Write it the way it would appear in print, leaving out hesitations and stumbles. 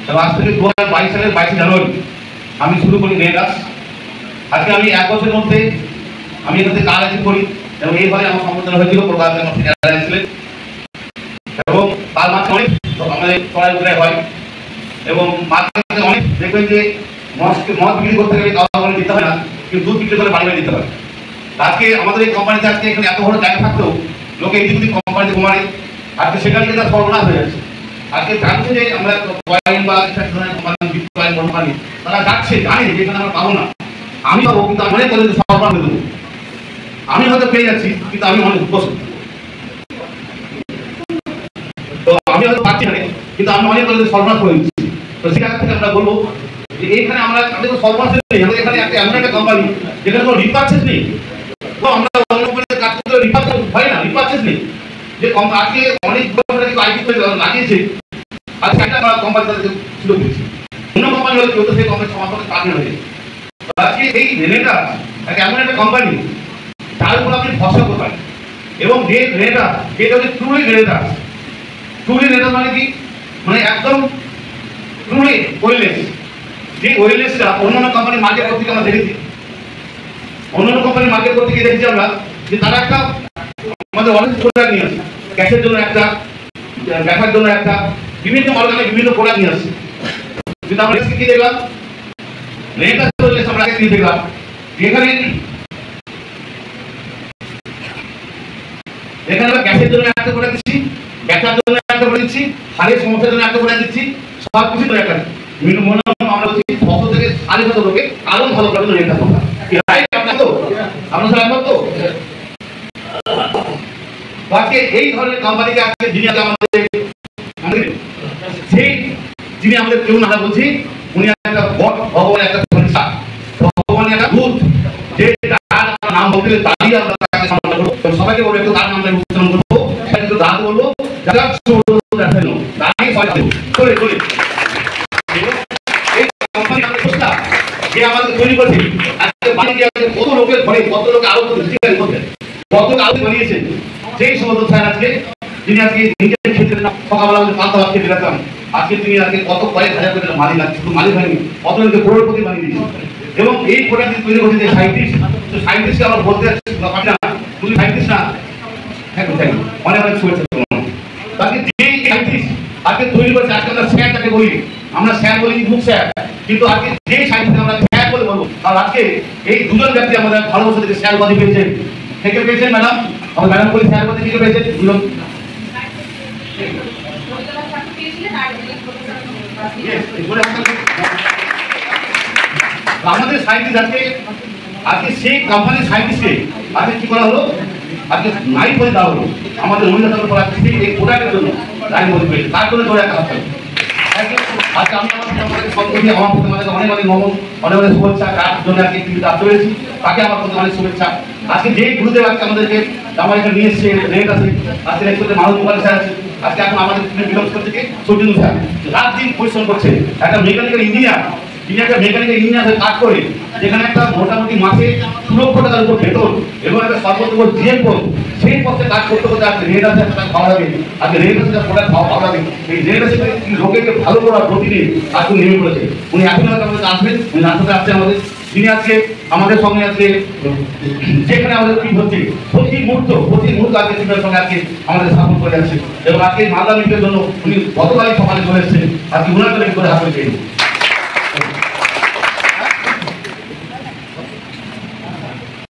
আজ থেকে 2022 সালের 22 জানুয়ারি আমি শুরু করি রেগাস। আজকে আমি 1 বছরের মধ্যে আমি এখানে কাজ অ্যাচিভ করি এবং এইভাবে আমার সম্বোধন হয়েছিল কলকাতা ছিলেন এবং তার মাঝে অনেক আমাদের চড়াই উতরাই হয় এবং মাঝে অনেক দেখবেন যে মদ বিক্রি করতে গেলে কাউকে দিতে হয় না, কিন্তু দুধ বিক্রি করে বাড়ি বাড়ি দিতে হয়। আজকে আমাদের এই কোম্পানিতে আজকে এখানে এত বড় জায়গা থাকতেও লোকে এই দিক কোম্পানিতে ঘুমায়, আজকে সেখানে কিন্তু সর্বনাশ হয়ে যাচ্ছে। আজকে জানছে যে আমরা কয়েন বা কোম্পানি তারা যাচ্ছে, জানি যেখানে আমরা পাবো না, আমি পাবো কিন্তু আমি মনে করি সর্বনাশ হয়ে দেবো। আমি হয়তো পেয়ে যাচ্ছি কিন্তু আমি অনেক উপস্থিত, তো আমি হয়তো পাচ্ছি না কিন্তু আমি অনেক সর্বনাশ করে দিচ্ছি। তো সেখান থেকে আমরা বলবো যে এইখানে আমরা আমাদের সর্বনাশ নেই, আমাদের এখানে এমন একটা কোম্পানি যেখানে কোনো রিপারচেজ নেই। তো আমরা অন্য কোম্পানিতে কাজ করতে রিপারচেজ হয় না, রিপারচেজ নেই যে আজকে অনেক আইটি লাগিয়েছে, আজকে একটা কোম্পানি তাদেরকে সুযোগ দিচ্ছে। অন্য কোম্পানি হলে কেউ তো সেই কোম্পানির সমাধানে কাজ হয়ে আজকে এই রেনেটা এমন একটা কোম্পানি তার উপর আপনি ভরসা করতে পারেন এবং যে রেনেটা যেটা হচ্ছে ট্রুলি রেনেটা। ট্রুলি রেনেটা মানে কি, মানে একদম ট্রুলি ওয়েলনেস। যে ওয়েলনেসটা অন্যান্য কোম্পানি মার্কেট করতে আমরা দেখেছি, অন্যান্য কোম্পানি মার্কেট করতে গিয়ে দেখছি আমরা যে তারা একটা আমাদের অনেক প্রোডাক্ট নিয়ে আসে, গ্যাসের জন্য একটা, ব্যথার জন্য একটা, বিভিন্ন অর্গানে বিভিন্ন প্রোডাক্ট নিয়ে আসছে। কিন্তু আমরা কি দেখলাম, রেনেটা চলে আমরা আগে দিয়ে দেখলাম এখানে আমরা গ্যাসের জন্য একটা প্রোডাক্ট দিচ্ছি, ব্যথার জন্য একটা প্রোডাক্ট দিচ্ছি, হাড়ের সমস্যার জন্য একটা প্রোডাক্ট দিচ্ছি, সব কিছু তো একটা মনে আমরা বলছি 600 থেকে 750 লোকে আরো ভালো করে রেনেটা করবো। আজকে এই ধরনের কোম্পানিকে আজকে যিনি আমাদের কেউ না বলছি, উনি একটা ভগবানের একটা সংস্থা, ভগবানের একটা দূত, যে তার নাম বলতে তারই আমরা তাকে সম্মান করবো। সবাইকে বলবো একটু তার নামটা উচ্চারণ করবো, একটু দাঁত বলবো, যারা যে আমাদের তৈরি করছে আজকে কত লোকের ঘরে কত লোক আরো কত আরো বানিয়েছেন সেই সমস্ত স্যার আজকে যিনি আজকে নিজের ক্ষেত্রে সকালবেলা পান্তা ভাত খেতে যেতাম, আজকে তিনি আজকে কত কয়েক হাজার করে মালিক আছে, শুধু মালিক হয়নি কত লোকে করোড়পতি বানিয়ে দিয়েছে। এবং এই প্রোডাক্ট তৈরি করছে যে সাইন্টিস্টকে আমরা বলতে পারি না, তুমি সাইন্টিস্ট না, অনেক অনেক শুভেচ্ছা। তাকে যেই সাইন্টিস্ট আজকে তৈরি করছে, আজকে আমরা স্যার তাকে বলি, আমরা স্যার বলি বুক স্যার, কিন্তু আজকে যেই সাইন্টিস্ট আমরা স্যার বলে বলবো। আর আজকে এই দুজন ব্যক্তি আমাদের ভালোবাসা থেকে স্যার উপাধি পেয়েছেন, থেকে পেয়েছেন ম্যাডাম, আমার ম্যাডাম বলি স্যার উপাধি থেকে পেয়েছেন দুজন। আমাদের সাইন্টিস্ট আজকে সেই কোম্পানির সাইন্টিস্টকে আজকে কি করা হলো, আজকে নাইট বলে দেওয়া হলো আমাদের মহিলাদের উপর। আজকে এই প্রোডাক্টের জন্য নাইট বলে পেয়েছে, তার জন্য ধরে একটা হাত। আজকে আমি আমাদের সম্পর্কে আমার প্রতি অনেক অনেক নমন, অনেক অনেক শুভেচ্ছা, তার জন্য আজকে টিভিতে আসতে পেরেছি, তাকে আমার প্রতি অনেক শুভেচ্ছা। আজকে যেই গুরুদেব আজকে আমাদেরকে আমার এখানে নিয়ে এসছে, রেট আছে, আজকে একসাথে মানুষ মুখার্জি স্যার আছে, আজকে এখন আমাদের বিলম্ব থেকে সূর্যেন্দু স্যার রাত দিন পরিশ্রম করছে। একটা মেকানিক্যাল ইঞ্জিনিয়ার, তিনি একটা মেকানিক্যাল ইঞ্জিনিয়ার কাজ করে, যেখানে একটা মোটামুটি মাসে 2 লক্ষ টাকার উপর বেতন এবং একটা সর্বোচ্চ জিএম পোস্ট, সেই পথে কাজ করতে করতে আজকে রেট আছে একটা ভালো লাগে, আজকে রেট আছে প্রোডাক্ট ভালো লাগে। এই রেট আছে লোকেকে ভালো করার প্রতিদিন আজকে নেমে পড়েছে। উনি এখন আমাদের আসবেন, উনি রাস্তাতে আসছে আমাদের, যিনি আজকে আমাদের সঙ্গে আজকে যেখানে আমাদের কি হচ্ছে প্রতি মুহূর্ত আজকে টিমের সঙ্গে আজকে আমাদের স্থাপন করে যাচ্ছে। এবং আজকে মালদা মিটের জন্য উনি গতকালই সকালে চলে এসেছেন, আজকে উনার করে হাত করে